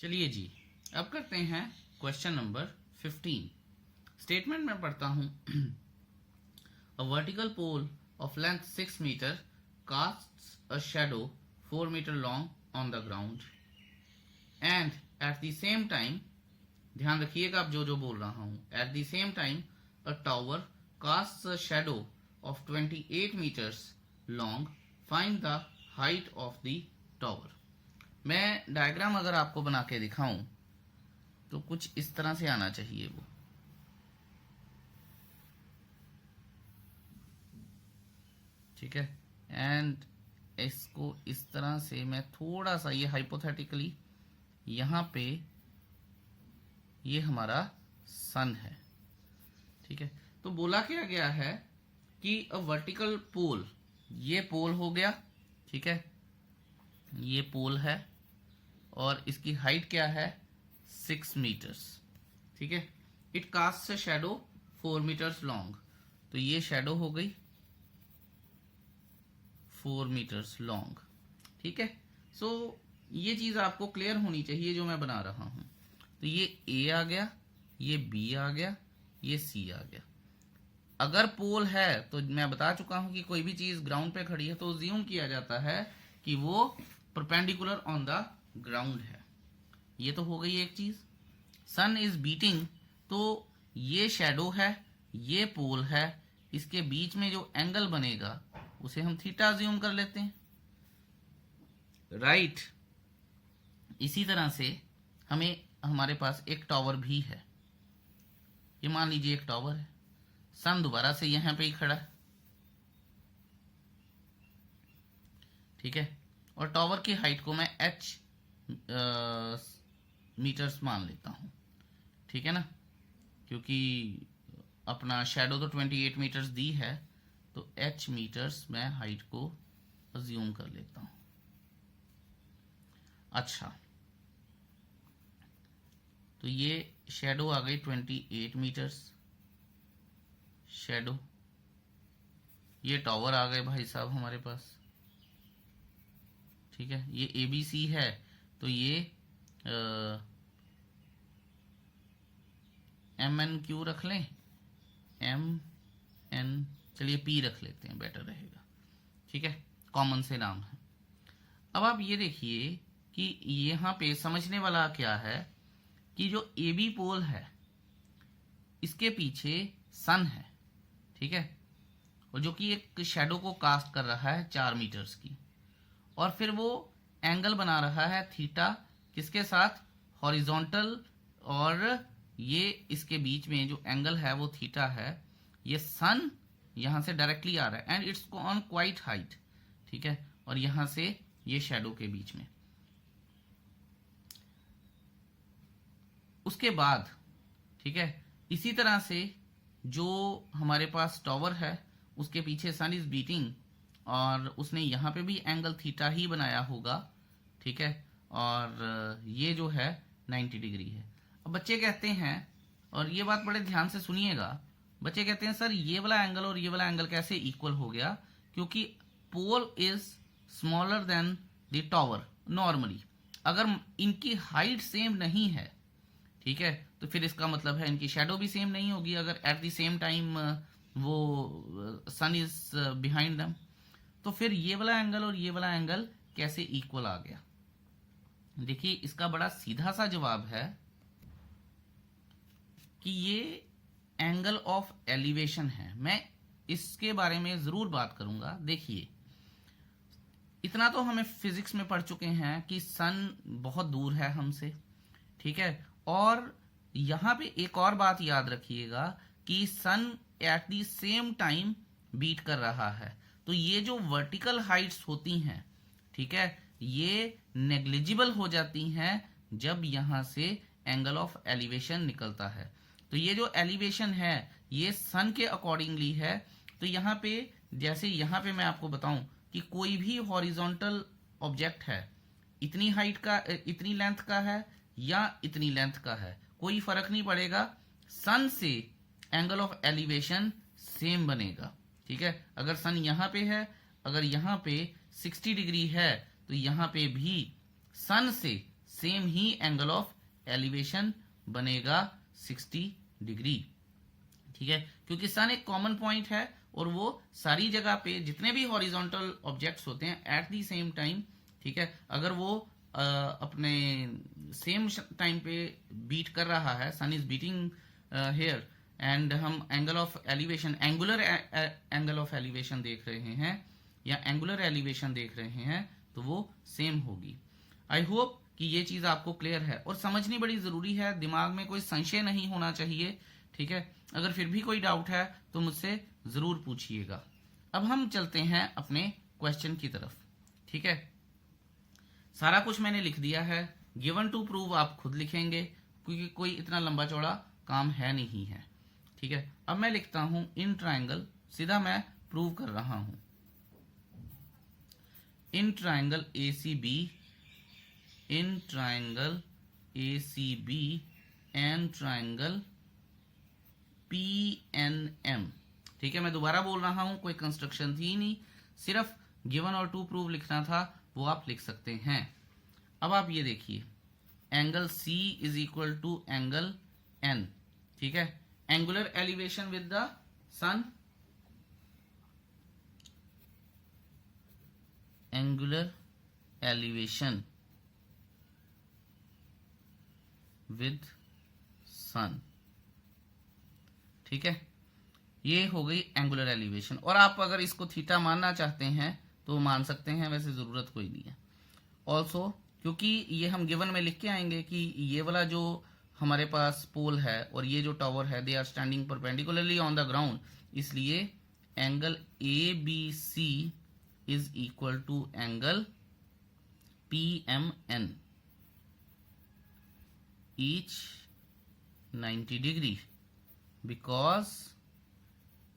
चलिए जी, अब करते हैं क्वेश्चन नंबर 15। स्टेटमेंट में पढ़ता हूं a vertical pole of length 6 metre casts a shadow 4 meter long on the ground and at the same time, ध्यान रखिएगा आप जो जो बोल रहा हूं, at the same time a tower casts a shadow of 28 meters long, find the height of the tower। मैं diagram अगर आपको बना के दिखाऊं तो कुछ इस तरह से आना चाहिए वो, ठीक है। एंड इसको इस तरह से मैं थोड़ा सा, ये हाइपोथेटिकली यहां पे ये हमारा सन है, ठीक है। तो बोला क्या गया है कि अ वर्टिकल पोल, ये पोल हो गया, ठीक है, ये पोल है और इसकी हाइट क्या है 6 मीटर्स, ठीक है। It cast a shadow 4 metres long, तो ये शैडो हो गई 4 मीटर्स लॉन्ग, ठीक है। सो ये चीज आपको क्लियर होनी चाहिए जो मैं बना रहा हूं। तो ये ए आ गया, ये बी आ गया, ये सी आ गया। अगर पोल है तो मैं बता चुका हूं कि कोई भी चीज ग्राउंड पे खड़ी है तो ज्यूम किया जाता है कि वो परपेंडिकुलर ऑन द ग्राउंड है। ये तो हो गई एक चीज। सन इज बीटिंग, तो ये शैडो है, ये पोल है, इसके बीच में जो एंगल बनेगा उसे हम थीटा ज्यूम कर लेते हैं, राइट। इसी तरह से हमारे पास एक टावर भी है, ये मान लीजिए एक टावर है, सन दोबारा से यहां पे ही खड़ा है, ठीक है। और टावर की हाइट को मैं h मीटर्स मान लेता हूं, ठीक है ना, क्योंकि अपना शैडो तो 28 मीटर्स दी है, तो h मीटर्स मैं हाइट को अज्यूम कर लेता हूं। अच्छा, तो ये शैडो आ गई 28 मीटर्स शैडो, ये टावर आ गए भाई साहब हमारे पास, ठीक है। ये ABC है तो ये MNQ रख लें, MN, चलिए P रख लेते हैं, बेटर रहेगा, ठीक है, कॉमन से नाम है। अब आप ये देखिए कि यहां पे समझने वाला क्या है कि जो AB पोल है इसके पीछे सन है, ठीक है, और जो कि एक शैडो को कास्ट कर रहा है 4 मीटर्स की, और फिर वो एंगल बना रहा है थीटा, किसके साथ, हॉरिजॉन्टल, और ये इसके बीच में जो एंगल है वो थीटा है। ये सन यहां से डायरेक्टली आ रहा है and it's on quite height, ठीक है, और यहां से ये शैडो के बीच में। उसके बाद, ठीक है, इसी तरह से जो हमारे पास टावर है उसके पीछे सन इज बीटिंग, और उसने यहां पे भी एंगल थीटा ही बनाया होगा, ठीक है, और ये जो है 90 डिग्री है। अब बच्चे कहते हैं, और ये बात बड़े ध्यान से सुनिएगा, बच्चे कहते हैं सर ये वाला एंगल और ये वाला एंगल कैसे इक्वल हो गया, क्योंकि pole is smaller than the tower. Normally अगर इनकी हाइट सेम नहीं है, ठीक है, तो फिर इसका मतलब है इनकी शैडो भी सेम नहीं होगी अगर एट द सेम टाइम वो सन इज बिहाइंड देम। तो फिर ये वाला एंगल और ये वाला एंगल कैसे इक्वल आ गया? देखिए इसका बड़ा सीधा सा जवाब है कि ये एंगल ऑफ एलिवेशन है। मैं इसके बारे में जरूर बात करूंगा। देखिए इतना तो हमें फिजिक्स में पढ़ चुके हैं कि सन बहुत दूर है हमसे, ठीक है, और यहां पे एक और बात याद रखिएगा कि sun at the same time beat कर रहा है। तो ये जो वर्टिकल हाइट्स होती हैं, ठीक है, ये नेग्लिजिबल हो जाती हैं जब यहां से एंगल ऑफ एलिवेशन निकलता है। तो ये जो एलिवेशन है ये सन के अकॉर्डिंगली है। तो यहां पे, जैसे यहां पे मैं आपको बताऊं कि कोई भी हॉरिजॉन्टल ऑब्जेक्ट है, इतनी हाइट का, इतनी लेंथ का है या इतनी लेंथ का है, कोई फर्क नहीं पड़ेगा, सन से एंगल ऑफ एलिवेशन सेम बनेगा, ठीक है। अगर सन यहां पे है, अगर यहां पे 60 डिग्री है तो यहां पे भी सन से same he angle of elevation बनेगा 60 डिग्री। ठीक है, क्योंकि सन एक कॉमन पॉइंट है और वो सारी जगह पे जितने भी हॉरिजॉन्टल ऑब्जेक्ट्स होते हैं एट दी सेम टाइम, ठीक है, अगर वो अपने सेम टाइम पे बीट कर रहा है, सन इज बीटिंग हेयर एंड हम angle of elevation, angular angle of elevation देख रहे हैं या एंगुलर एलिवेशन देख रहे हैं, तो वो सेम होगी। आई होप कि ये चीज आपको क्लियर है और समझनी बड़ी जरूरी है, दिमाग में कोई संशय नहीं होना चाहिए। ठीक है, अगर फिर भी कोई डाउट है तो मुझसे जरूर पूछिएगा। अब हम चलते हैं अपने क्वेश्चन की तरफ। ठीक है, सारा कुछ मैंने लिख दिया है, गिवन टू प्रूव आप खुद लिखेंगे क्योंकि कोई इतना लंबा चौड़ा काम है नहीं है। ठीक है, अब मैं लिखता हूं इन ट्राइंगल, सीधा मैं प्रूव कर रहा हूं। In triangle ACB, in triangle ACB and triangle PNM। ठीक है, मैं दोबारा बोल रहा हूं, कोई कंस्ट्रक्शन थी नहीं, सिर्फ गिवन और टू प्रूव लिखना था, वो आप लिख सकते हैं। अब आप ये देखिए, angle C is equal to angle N। ठीक है, angular elevation with the sun, angular elevation with sun. ठीक है, ये हो गई एंगुलर एलिवेशन। और आप अगर इसको थीटा मानना चाहते हैं तो मान सकते हैं, वैसे जरूरत कोई नहीं है। ऑल्सो क्योंकि ये हम गिवन में लिख के आएंगे कि ये वाला जो हमारे पास पोल है और ये जो टावर है, they are standing perpendicularly on the ground, इसलिए angle ABC is equal to angle PMN, each 90 degree, because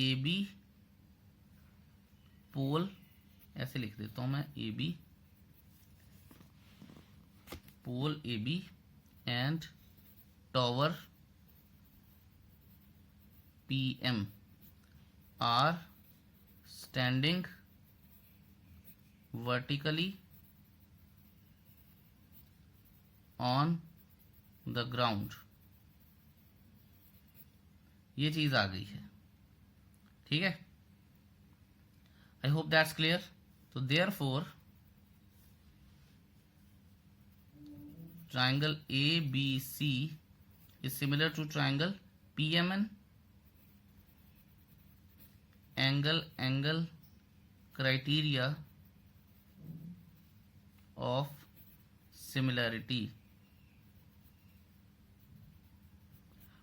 AB pole, ऐसे लिख देता हूं मैं, AB pole AB and tower PM are standing vertically on the ground। ये चीज आ गई है। ठीक है, आई होप दैट्स क्लियर। तो therefore triangle ABC is similar to triangle PMN, angle criteria of similarity।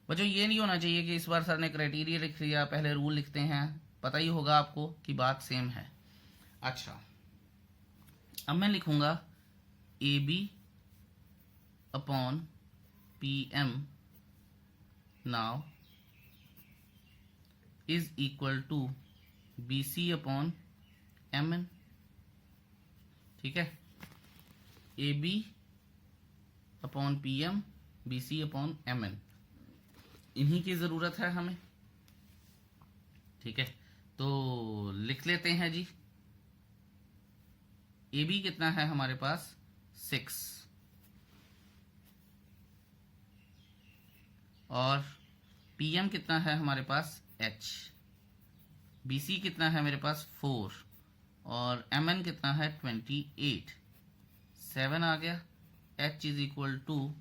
बच्चों ये नहीं होना चाहिए कि इस बार सर ने क्राइटेरिया लिख लिया, पहले रूल लिखते हैं, पता ही होगा आपको कि बात सेम है। अच्छा, अब मैं लिखूंगा AB upon PM now is equal to BC upon MN। ठीक है, AB upon PM, BC upon MN, इन्हीं की जरूरत है हमें। ठीक है, तो लिख लेते हैं जी। AB कितना है हमारे पास 6 और PM कितना है हमारे पास H, BC कितना है मेरे पास 4 और MN कितना है 28, 7 आ गया, H इज इक्वल टू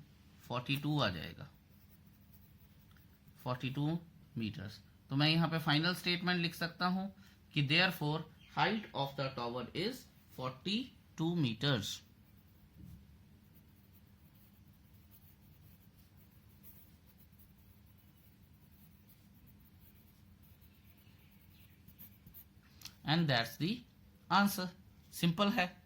42 आ जाएगा, 42 मीटर्स। तो मैं यहाँ पे फाइनल स्टेटमेंट लिख सकता हूं कि therefore height of the tower is 42 metres. And that's the answer. Simple है।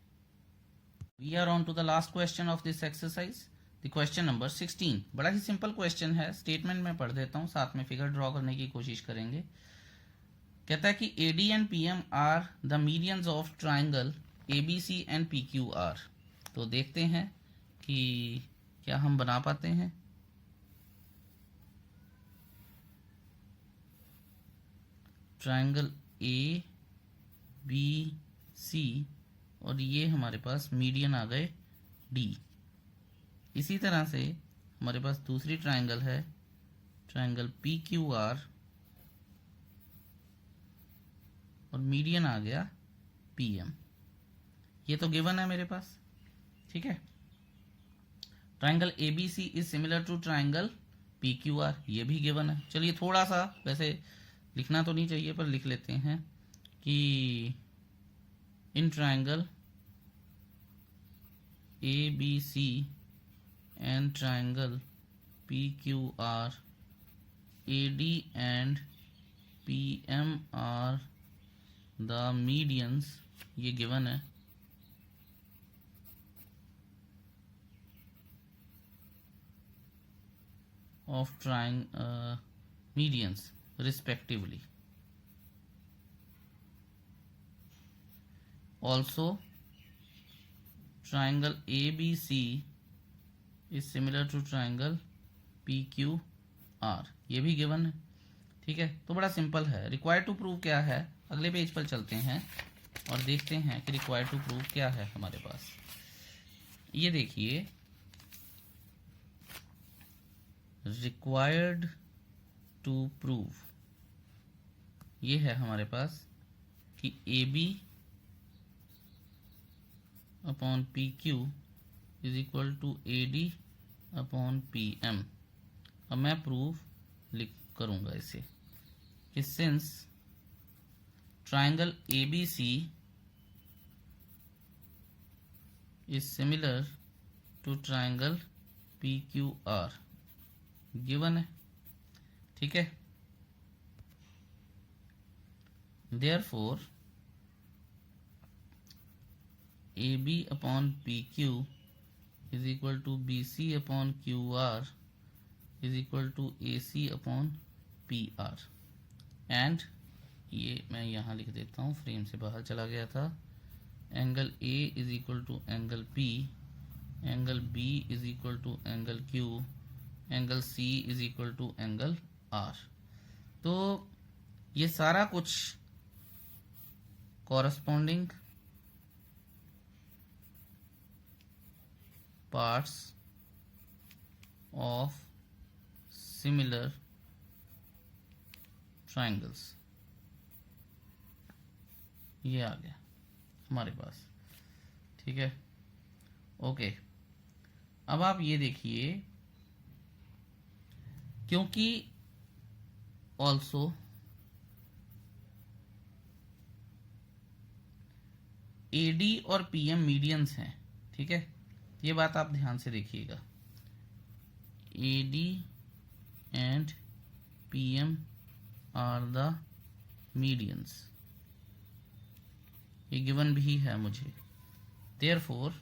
We are on to the last question of this exercise, the question number 16। बड़ा ही सिंपल क्वेश्चन है, स्टेटमेंट में पढ़ देता हूं, साथ में फिगर ड्रॉ करने की कोशिश करेंगे। कहता है कि AD and PM are the medians of triangle ABC and PQR। तो देखते हैं कि क्या हम बना पाते हैं। ट्राइंगल ABC और ये हमारे पास मीडियन आ गए D। इसी तरह से हमारे पास दूसरी ट्राइंगल है, ट्राइंगल पी क्यू आर, और मीडियन आ गया पी एम। ये तो गिवन है मेरे पास, ठीक है। Triangle A B C is similar to triangle P Q R, ये भी गिवन है। चलिए थोड़ा सा, वैसे लिखना तो नहीं चाहिए पर लिख लेते हैं कि in triangle A B C and triangle P Q R, A D and P M are the medians, ये गिवन है। Of medians respectively. Also, triangle ABC is similar to triangle PQR, ये भी गिवन है, ठीक है। तो बड़ा simple है। रिक्वायर्ड टू प्रूव क्या है, अगले पेज पर चलते हैं और देखते हैं कि रिक्वायर्ड टू प्रूव क्या है हमारे पास। ये देखिए, रिक्वायर्ड टू प्रूव ये है हमारे पास कि A B upon P Q is equal to A D upon P M. अब मैं प्रूव लिख करूंगा इसे कि since triangle A B C is similar to triangle P Q R, given है, ठीक है। Therefore A B upon P Q is equal to B C upon Q R is equal to A C upon P R. And ये मैं यहाँ लिख देता हूँ, frame से बाहर चला गया था। Angle A is equal to angle P, angle B is equal to angle Q, angle C is equal to angle R. तो ये सारा कुछ corresponding parts of similar triangles, ये आ गया हमारे पास, ठीक है। ओके, अब आप ये देखिए, क्योंकि ऑल्सो एडी और पीएम मीडियंस हैं, ठीक है। ये बात आप ध्यान से देखिएगा, AD and PM are the medians, ये गिवन भी है मुझे। Therefore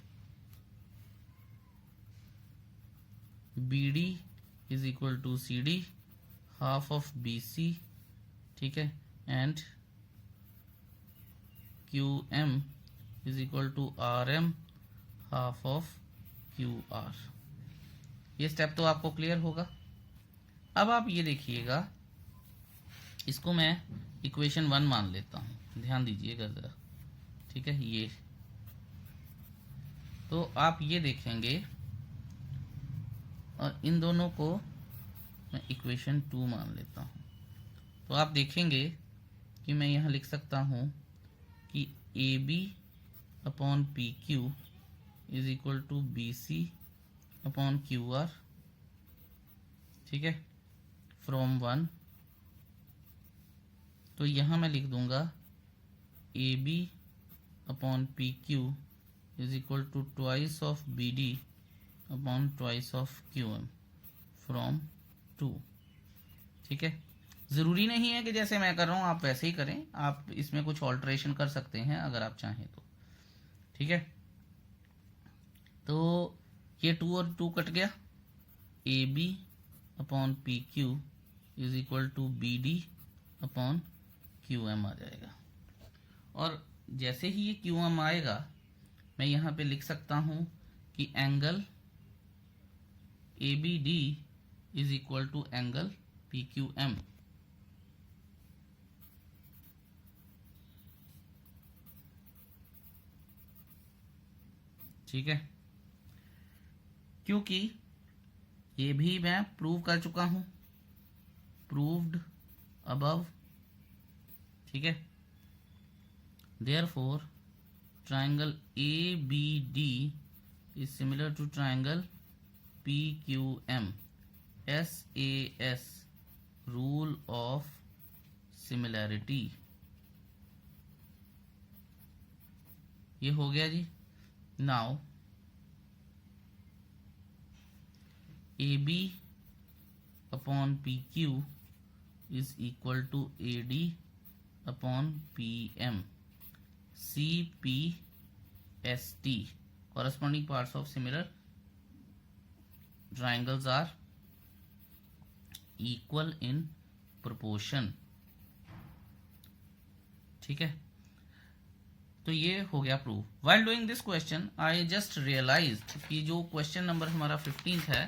BD is equal to C D, half of B C, ठीक है, and Q M is equal to R M, half of Q R. ये स्टेप तो आपको clear होगा। अब आप ये देखिएगा, इसको मैं इक्वेशन 1 मान लेता हूं, ध्यान दीजिएगा जरा, ठीक है। ये तो आप ये देखेंगे, और इन दोनों को मैं इक्वेशन 2 मान लेता हूं। तो आप देखेंगे कि मैं यहां लिख सकता हूं कि A B upon P Q is equal to B C upon Q R, ठीक है, फ्रॉम 1। तो यहां मैं लिख दूंगा A B upon P Q is equal to twice of B D upon twice of Q M from 2, ठीक है। जरूरी नहीं है कि जैसे मैं कर रहा हूं आप वैसे ही करें, आप इसमें कुछ ऑल्टरेशन कर सकते हैं अगर आप चाहें तो, ठीक है। तो ये 2 और 2 कट गया, A B upon P Q is equal to B D upon Q M आ जाएगा। और जैसे ही ये क्यू एम आएगा, मैं यहां पे लिख सकता हूं कि angle A B D is equal to angle P Q M, ठीक है। क्योंकि ये भी मैं प्रूव कर चुका हूं, प्रूव्ड अबव, ठीक है। Therefore triangle ABD is similar to triangle PQM, SAS rule of similarity. ये हो गया जी। Now AB upon PQ is equal to AD upon PM, CPST corresponding parts of similar triangles are equal in proportion, ठीक है। तो ये हो गया prove. While doing this question I just realized कि जो क्वेश्चन नंबर हमारा 15 है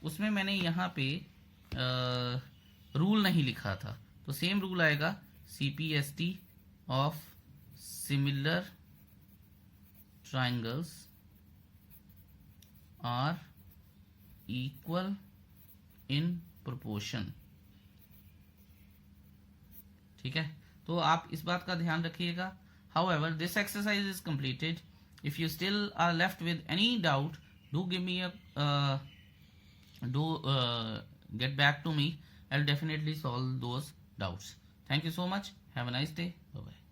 उसमें मैंने यहाँ पे रूल नहीं लिखा था, तो सेम रूल आएगा CPST of similar triangles are equal in proportion, ठीक है। तो आप इस बात का ध्यान रखिएगा। However, this exercise is completed. If you still are left with any doubt, do give me a get back to me. I'll definitely solve those doubts. Thank you so much. Have a nice day. Bye bye.